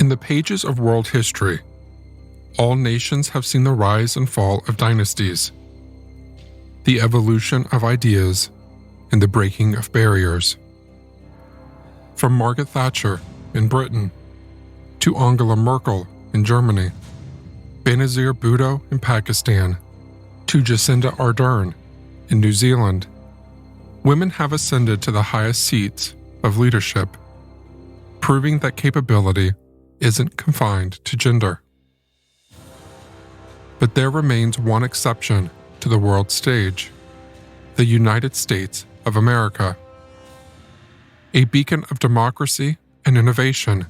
In the pages of world history, all nations have seen the rise and fall of dynasties, the evolution of ideas, and the breaking of barriers. From Margaret Thatcher in Britain to Angela Merkel in Germany, Benazir Bhutto in Pakistan, to Jacinda Ardern in New Zealand, women have ascended to the highest seats of leadership, proving that capability isn't confined to gender. But there remains one exception to the world stage: the United States of America. A beacon of democracy and innovation,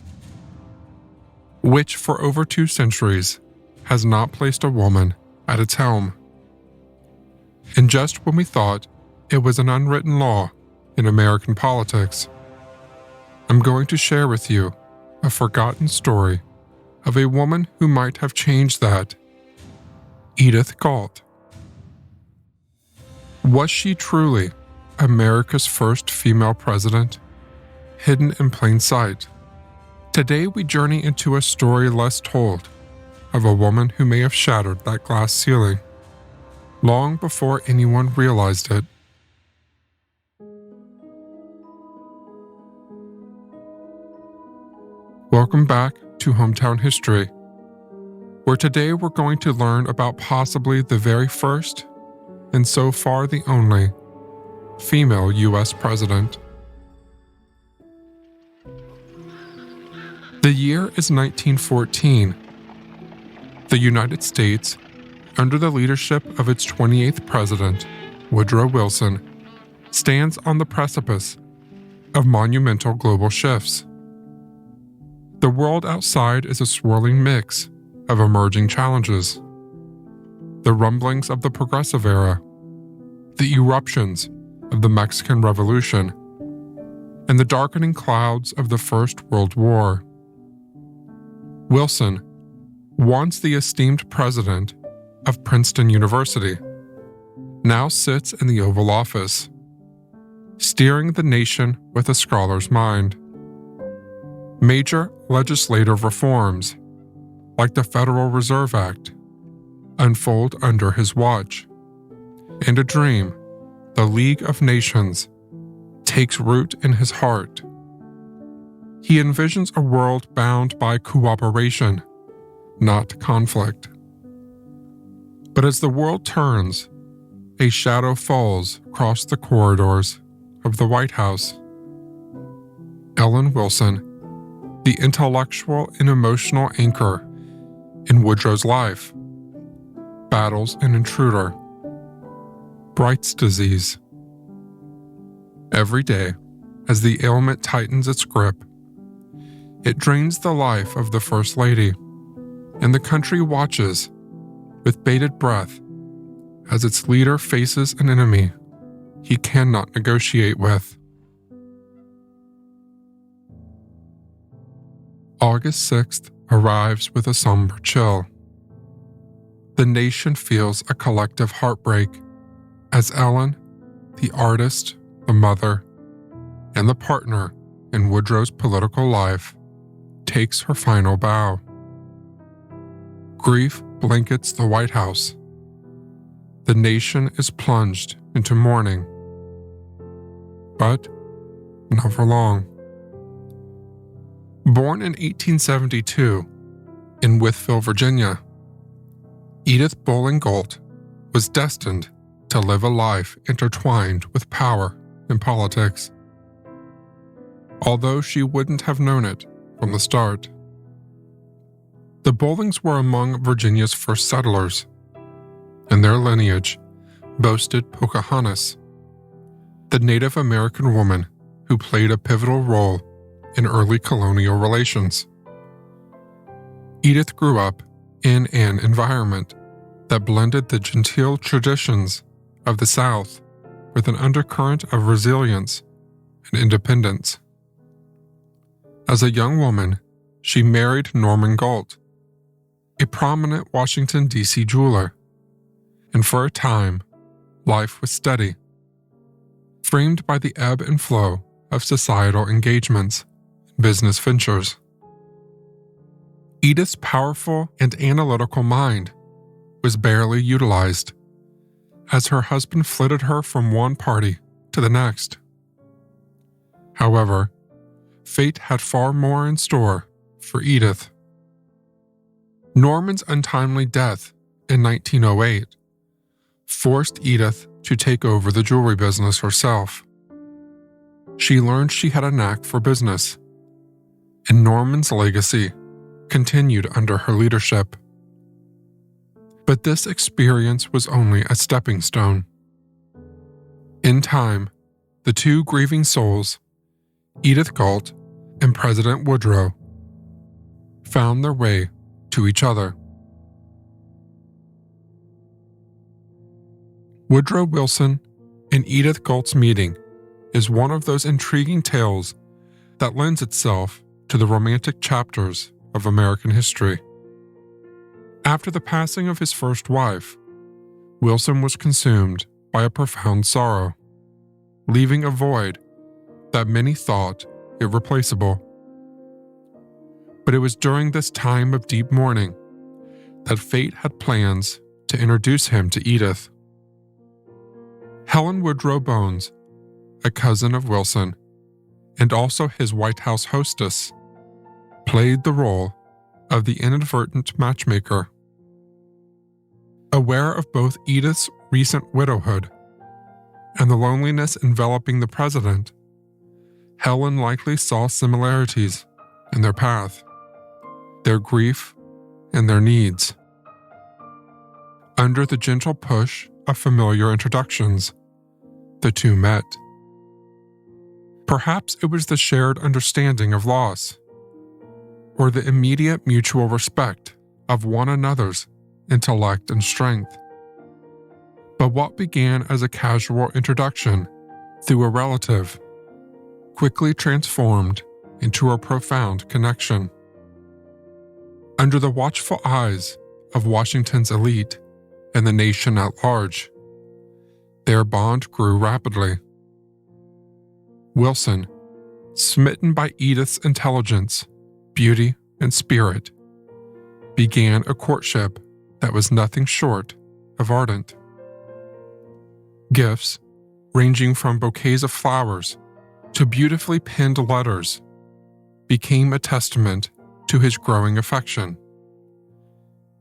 which for over 2 centuries has not placed a woman at its helm. And just when we thought it was an unwritten law in American politics, I'm going to share with you a forgotten story of a woman who might have changed that: Edith Galt. Was she truly America's first female president, hidden in plain sight? Today we journey into a story less told of a woman who may have shattered that glass ceiling long before anyone realized it. Welcome back to Hometown History, where today we're going to learn about possibly the very first, and so far the only, female U.S. president. The year is 1914. The United States, under the leadership of its 28th president, Woodrow Wilson, stands on the precipice of monumental global shifts. The world outside is a swirling mix of emerging challenges: the rumblings of the Progressive Era, the eruptions of the Mexican Revolution, and the darkening clouds of the First World War. Wilson, once the esteemed president of Princeton University, now sits in the Oval Office, steering the nation with a scholar's mind. Major legislative reforms, like the Federal Reserve Act, unfold under his watch, and a dream, the League of Nations, takes root in his heart. He envisions a world bound by cooperation, not conflict. But as the world turns, a shadow falls across the corridors of the White House. Ellen Wilson, the intellectual and emotional anchor in Woodrow's life, battles an intruder, Bright's disease. Every day, as the ailment tightens its grip, it drains the life of the First Lady, and the country watches with bated breath as its leader faces an enemy he cannot negotiate with. August 6th arrives with a somber chill. The nation feels a collective heartbreak as Ellen, the artist, the mother, and the partner in Woodrow's political life, takes her final bow. Grief blankets the White House. The nation is plunged into mourning. But not for long. Born in 1872 in Wytheville, Virginia, Edith Galt was destined to live a life intertwined with power and politics, although she wouldn't have known it from the start. The Bowlings were among Virginia's first settlers, and their lineage boasted Pocahontas, the Native American woman who played a pivotal role in early colonial relations. Edith grew up in an environment that blended the genteel traditions of the South with an undercurrent of resilience and independence. As a young woman, she married Norman Galt, a prominent Washington, D.C. jeweler, and for a time, life was steady, framed by the ebb and flow of societal engagements and business ventures. Edith's powerful and analytical mind was barely utilized, as her husband flitted her from one party to the next. However, fate had far more in store for Edith. Norman's untimely death in 1908 forced Edith to take over the jewelry business herself. She learned she had a knack for business, and Norman's legacy continued under her leadership. But this experience was only a stepping stone. In time, the two grieving souls, Edith Galt and President Woodrow, found their way to each other. Woodrow Wilson and Edith Galt's meeting is one of those intriguing tales that lends itself to the romantic chapters of American history. After the passing of his first wife, Wilson was consumed by a profound sorrow, leaving a void that many thought irreplaceable. But it was during this time of deep mourning that fate had plans to introduce him to Edith. Helen Woodrow Bones, a cousin of Wilson, and also his White House hostess, played the role of the inadvertent matchmaker. Aware of both Edith's recent widowhood and the loneliness enveloping the president, Helen likely saw similarities in their path, their grief, and their needs. Under the gentle push of familiar introductions, the two met. Perhaps it was the shared understanding of loss, or the immediate mutual respect of one another's intellect and strength. But what began as a casual introduction through a relative quickly transformed into a profound connection. Under the watchful eyes of Washington's elite and the nation at large, their bond grew rapidly. Wilson, smitten by Edith's intelligence, beauty, and spirit, began a courtship that was nothing short of ardent. Gifts, ranging from bouquets of flowers to beautifully penned letters, became a testament to his growing affection.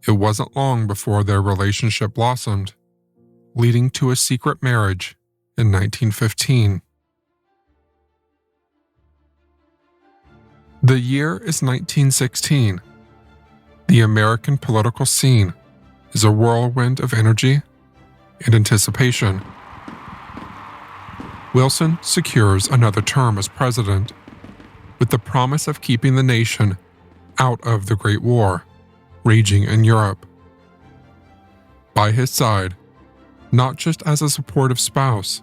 It wasn't long before their relationship blossomed, leading to a secret marriage in 1915. The year is 1916. The American political scene is a whirlwind of energy and anticipation. Wilson secures another term as president, with the promise of keeping the nation out of the Great War raging in Europe. By his side, not just as a supportive spouse,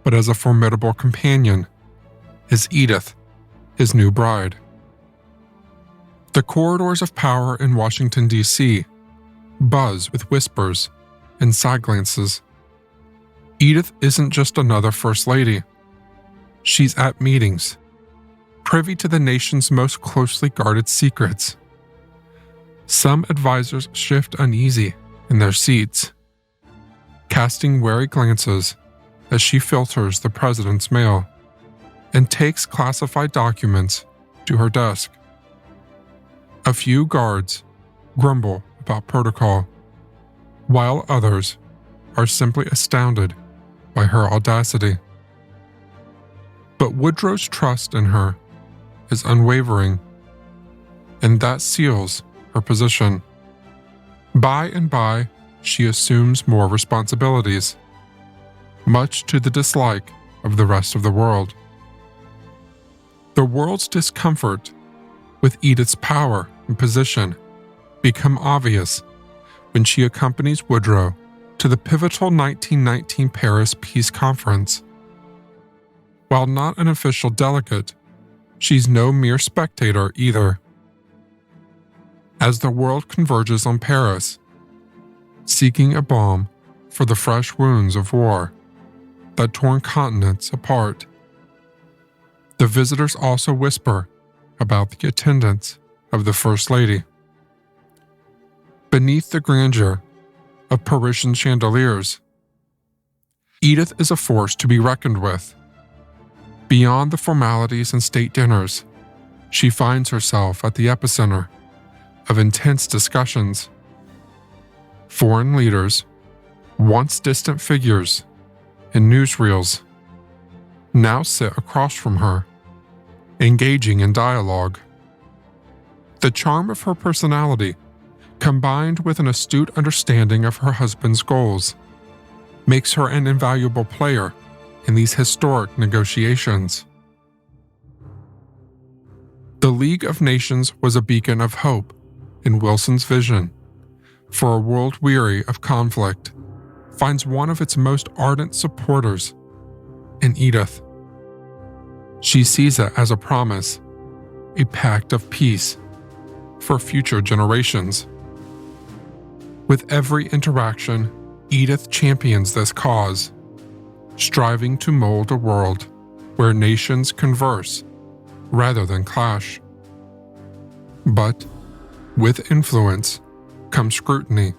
but as a formidable companion, is Edith, his new bride. The corridors of power in Washington, D.C. buzz with whispers and side glances. Edith isn't just another First Lady. She's at meetings, privy to the nation's most closely guarded secrets. Some advisors shift uneasy in their seats, casting wary glances as she filters the president's mail and takes classified documents to her desk. A few guards grumble about protocol, while others are simply astounded by her audacity. But Woodrow's trust in her is unwavering, and that seals her position. By and by, she assumes more responsibilities, much to the dislike of the rest of the world. The world's discomfort with Edith's power and position become obvious when she accompanies Woodrow to the pivotal 1919 Paris Peace Conference. While not an official delegate, she's no mere spectator either. As the world converges on Paris, seeking a balm for the fresh wounds of war that torn continents apart, the visitors also whisper about the attendance of the First Lady. Beneath the grandeur of Parisian chandeliers, Edith is a force to be reckoned with. Beyond the formalities and state dinners, she finds herself at the epicenter of intense discussions. Foreign leaders, once distant figures in newsreels, now sit across from her, engaging in dialogue. The charm of her personality, combined with an astute understanding of her husband's goals, makes her an invaluable player in these historic negotiations. The League of Nations was a beacon of hope in Wilson's vision, for a world weary of conflict finds one of its most ardent supporters in Edith. She sees it as a promise, a pact of peace for future generations. With every interaction, Edith champions this cause, striving to mold a world where nations converse rather than clash. But with influence comes scrutiny.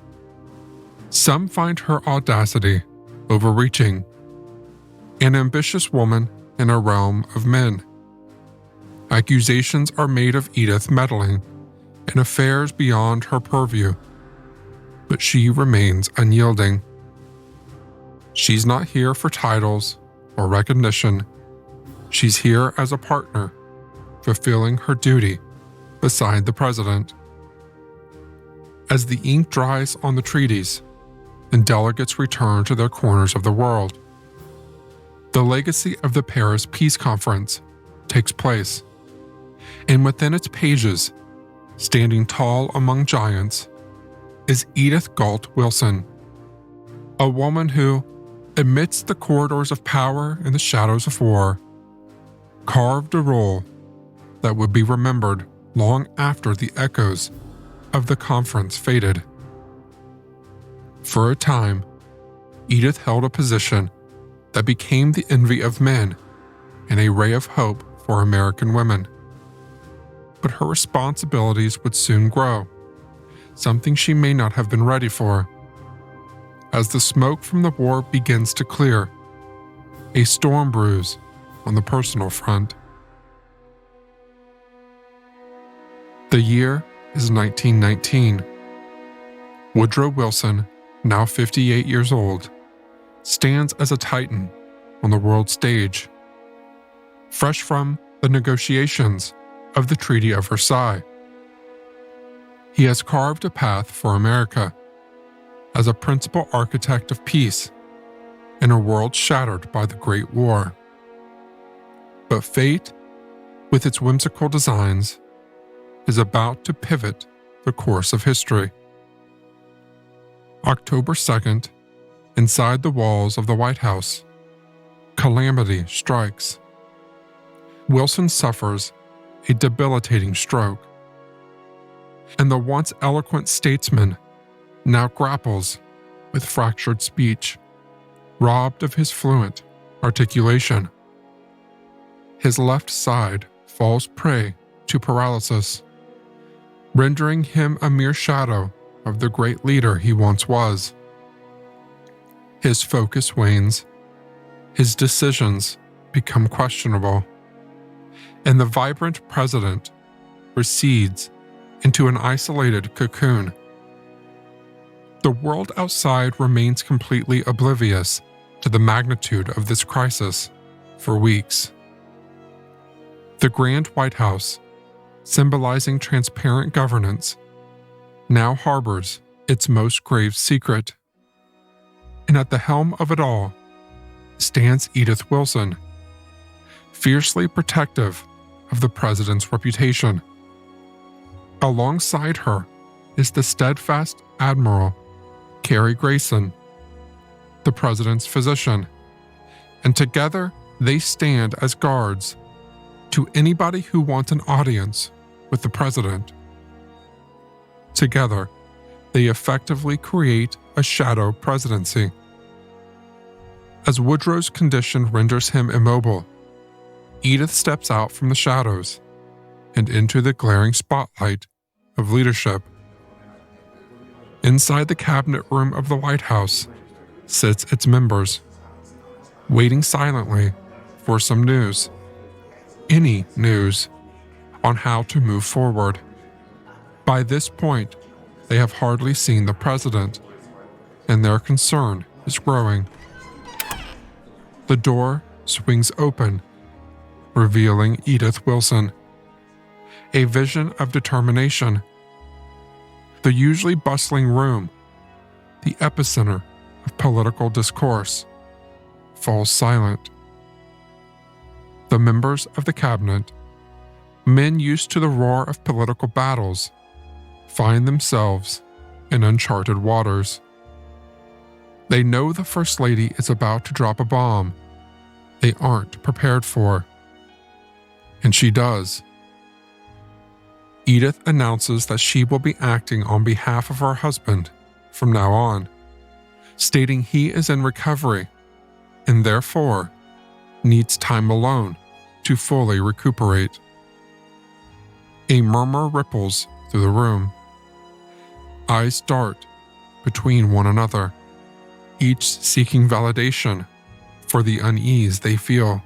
Some find her audacity overreaching, an ambitious woman in a realm of men. Accusations are made of Edith meddling in affairs beyond her purview, but she remains unyielding. She's not here for titles or recognition. She's here as a partner, fulfilling her duty beside the president. As the ink dries on the treaties and delegates return to their corners of the world, the legacy of the Paris Peace Conference takes place, and within its pages, standing tall among giants, is Edith Galt Wilson, a woman who, amidst the corridors of power and the shadows of war, carved a role that would be remembered long after the echoes of the conference faded. For a time, Edith held a position that became the envy of men and a ray of hope for American women. But her responsibilities would soon grow, something she may not have been ready for. As the smoke from the war begins to clear, a storm brews on the personal front. The year is 1919. Woodrow Wilson, now 58 years old, stands as a titan on the world stage, fresh from the negotiations of the Treaty of Versailles. He has carved a path for America as a principal architect of peace in a world shattered by the Great War. But fate, with its whimsical designs, is about to pivot the course of history. October 2nd, inside the walls of the White House, calamity strikes. Wilson suffers a debilitating stroke, and the once eloquent statesman now grapples with fractured speech, robbed of his fluent articulation. His left side falls prey to paralysis, rendering him a mere shadow of the great leader he once was. His focus wanes, his decisions become questionable, and the vibrant president recedes into an isolated cocoon. The world outside remains completely oblivious to the magnitude of this crisis for weeks. The Grand White House, symbolizing transparent governance, now harbors its most grave secret. And at the helm of it all stands Edith Wilson, fiercely protective of the president's reputation. Alongside her is the steadfast Admiral Cary Grayson, the president's physician, and together they stand as guards to anybody who wants an audience with the president. Together, they effectively create a shadow presidency. As Woodrow's condition renders him immobile, Edith steps out from the shadows and into the glaring spotlight of leadership. Inside the cabinet room of the White House sits its members, waiting silently for some news, any news, on how to move forward. By this point, they have hardly seen the president, and their concern is growing. The door swings open, revealing Edith Wilson, a vision of determination. The usually bustling room, the epicenter of political discourse, falls silent. The members of the cabinet, men used to the roar of political battles, find themselves in uncharted waters. They know the First Lady is about to drop a bomb they aren't prepared for. And she does. Edith announces that she will be acting on behalf of her husband from now on, stating he is in recovery and therefore needs time alone to fully recuperate. A murmur ripples through the room. Eyes dart between one another, each seeking validation for the unease they feel.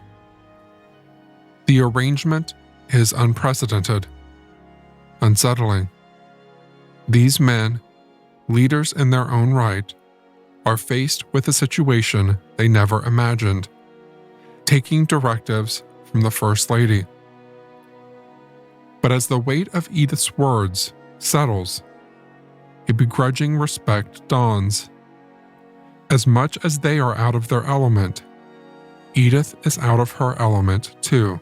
The arrangement is unprecedented, unsettling. These men, leaders in their own right, are faced with a situation they never imagined, taking directives from the First Lady. But as the weight of Edith's words settles, a begrudging respect dawns. As much as they are out of their element, Edith is out of her element too.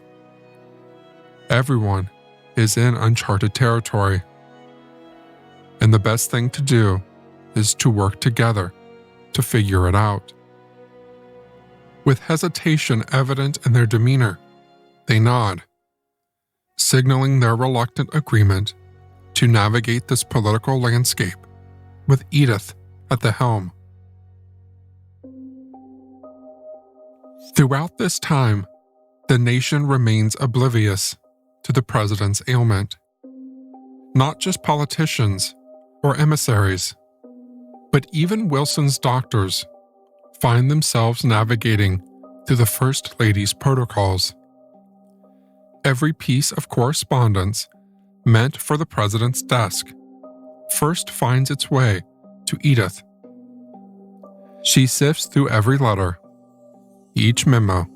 Everyone is in uncharted territory, and the best thing to do is to work together to figure it out. With hesitation evident in their demeanor, they nod, signaling their reluctant agreement to navigate this political landscape with Edith at the helm. Throughout this time, the nation remains oblivious to the president's ailment. Not just politicians or emissaries, but even Wilson's doctors find themselves navigating through the First Lady's protocols. Every piece of correspondence meant for the president's desk first finds its way to Edith. She sifts through every letter, each memo,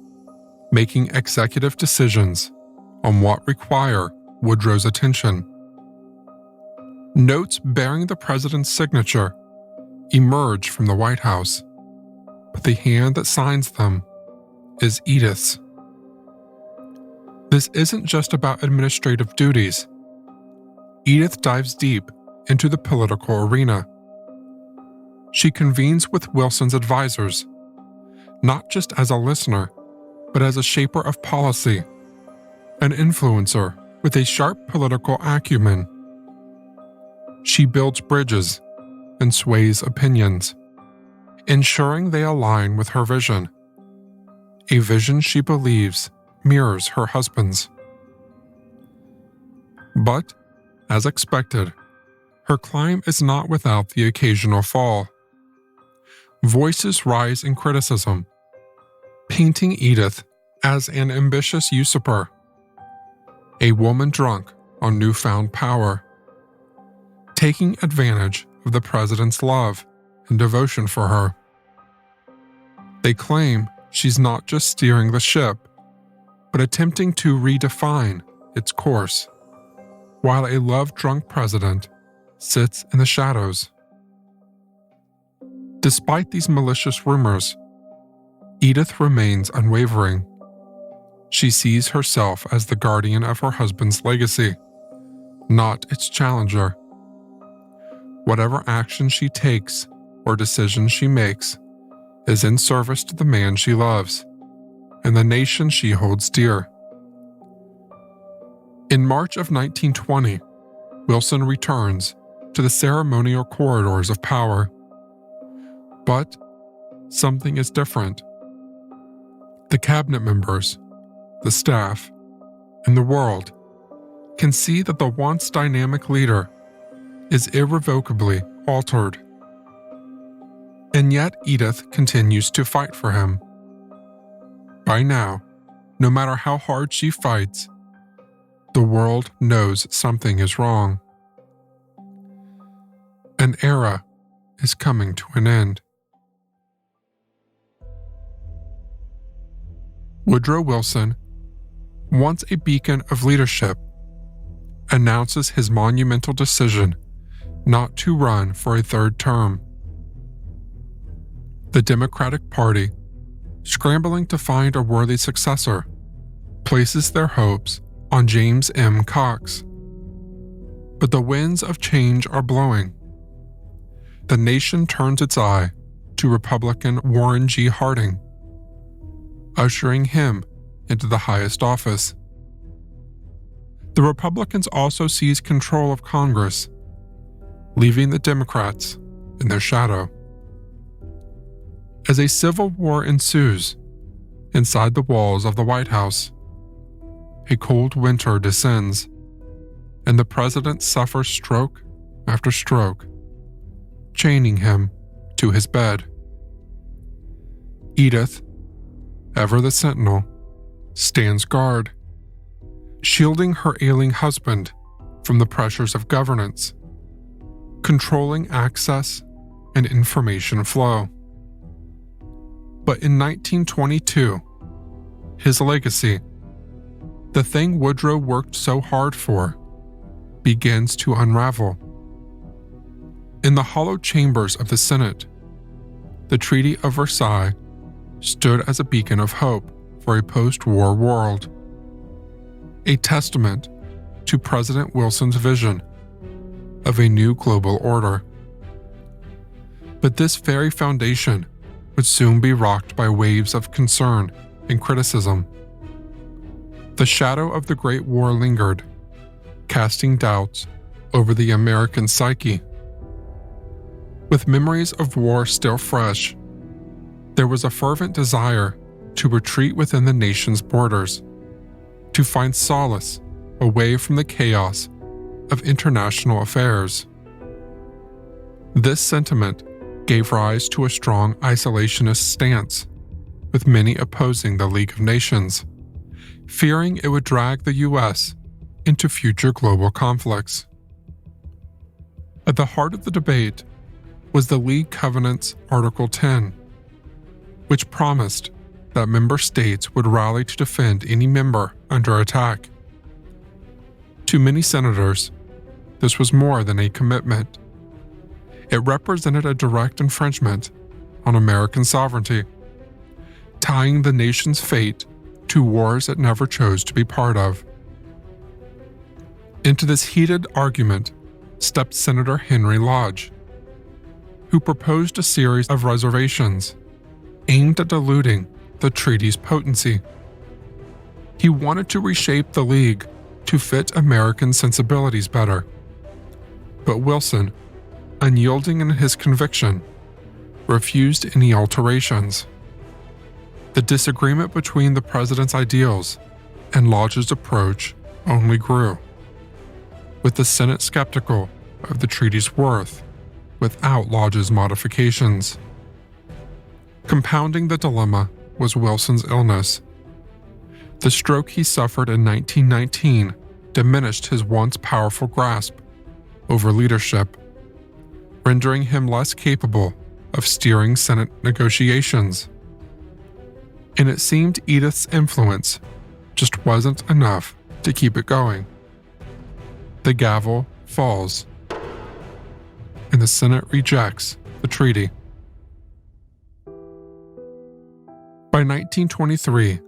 making executive decisions on what require Woodrow's attention. Notes bearing the president's signature emerge from the White House, but the hand that signs them is Edith's. This isn't just about administrative duties. Edith dives deep into the political arena. She convenes with Wilson's advisors, not just as a listener, but as a shaper of policy, an influencer with a sharp political acumen. She builds bridges and sways opinions, ensuring they align with her vision, a vision she believes mirrors her husband's. But, as expected, her climb is not without the occasional fall. Voices rise in criticism, painting Edith as an ambitious usurper, a woman drunk on newfound power, taking advantage of the president's love and devotion for her. They claim she's not just steering the ship, but attempting to redefine its course, while a love-drunk president sits in the shadows. Despite these malicious rumors, Edith remains unwavering. She sees herself as the guardian of her husband's legacy, not its challenger. Whatever action she takes or decision she makes is in service to the man she loves and the nation she holds dear. In March of 1920, Wilson returns to the ceremonial corridors of power. But something is different. The cabinet members, the staff, and the world can see that the once dynamic leader is irrevocably altered. And yet Edith continues to fight for him. By now, no matter how hard she fights, the world knows something is wrong. An era is coming to an end. Woodrow Wilson, once a beacon of leadership, announces his monumental decision not to run for a third term. The Democratic Party, scrambling to find a worthy successor, places their hopes on James M. Cox. But the winds of change are blowing. The nation turns its eye to Republican Warren G. Harding, ushering him into the highest office. The Republicans also seize control of Congress, leaving the Democrats in their shadow. As a civil war ensues inside the walls of the White House, a cold winter descends, and the president suffers stroke after stroke, chaining him to his bed. Edith, ever the sentinel, stands guard, shielding her ailing husband from the pressures of governance, controlling access and information flow. But in 1922, his legacy, the thing Woodrow worked so hard for, begins to unravel. In the hollow chambers of the Senate, the Treaty of Versailles stood as a beacon of hope for a post-war world, a testament to President Wilson's vision of a new global order. But this very foundation would soon be rocked by waves of concern and criticism. The shadow of the Great War lingered, casting doubts over the American psyche. With memories of war still fresh, there was a fervent desire to retreat within the nation's borders, to find solace away from the chaos of international affairs. This sentiment gave rise to a strong isolationist stance, with many opposing the League of Nations, fearing it would drag the U.S. into future global conflicts. At the heart of the debate was the League Covenant's Article 10, which promised that member states would rally to defend any member under attack. To many senators, this was more than a commitment. It represented a direct infringement on American sovereignty, tying the nation's fate to wars it never chose to be part of. Into this heated argument stepped Senator Henry Lodge, who proposed a series of reservations aimed at diluting the treaty's potency. He wanted to reshape the League to fit American sensibilities better. But Wilson, unyielding in his conviction, refused any alterations. The disagreement between the president's ideals and Lodge's approach only grew, with the Senate skeptical of the treaty's worth without Lodge's modifications. Compounding the dilemma was Wilson's illness. The stroke he suffered in 1919 diminished his once powerful grasp over leadership, rendering him less capable of steering Senate negotiations. And it seemed Edith's influence just wasn't enough to keep it going. The gavel falls, and the Senate rejects the treaty. By 1923,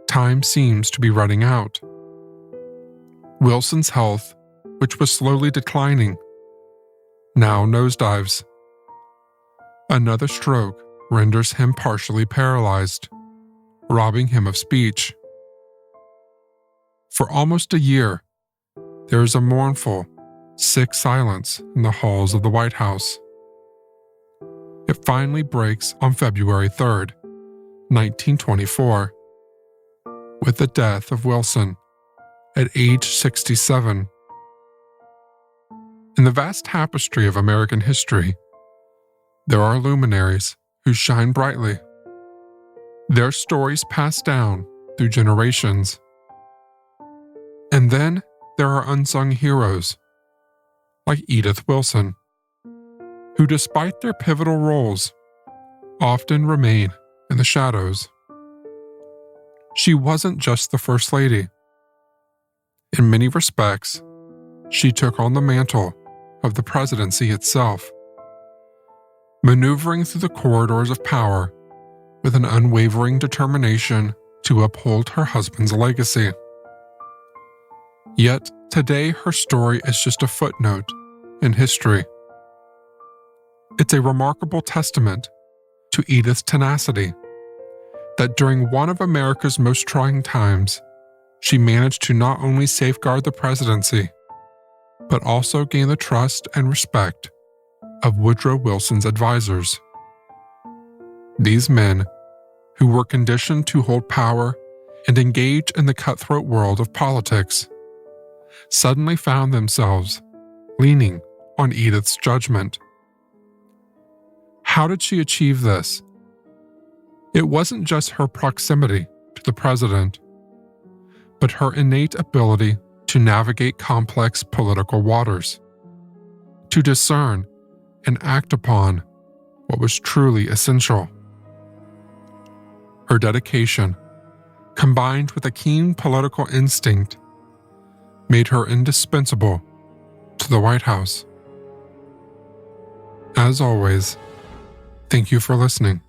time seems to be running out. Wilson's health, which was slowly declining, now nosedives. Another stroke renders him partially paralyzed, robbing him of speech. For almost a year, there is a mournful, sick silence in the halls of the White House. It finally breaks on February 3rd, 1924, with the death of Wilson at age 67. In the vast tapestry of American history, there are luminaries who shine brightly. Their stories passed down through generations. And then there are unsung heroes, like Edith Wilson, who despite their pivotal roles, often remain in the shadows. She wasn't just the First Lady. In many respects, she took on the mantle of the presidency itself, maneuvering through the corridors of power with an unwavering determination to uphold her husband's legacy. Yet today her story is just a footnote in history. It's a remarkable testament to Edith's tenacity that during one of America's most trying times, she managed to not only safeguard the presidency, but also gain the trust and respect of Woodrow Wilson's advisors. These men, who were conditioned to hold power and engage in the cutthroat world of politics, suddenly found themselves leaning on Edith's judgment. How did she achieve this? It wasn't just her proximity to the president, but her innate ability to navigate complex political waters, to discern and act upon what was truly essential. Her dedication, combined with a keen political instinct, made her indispensable to the White House. As always, thank you for listening.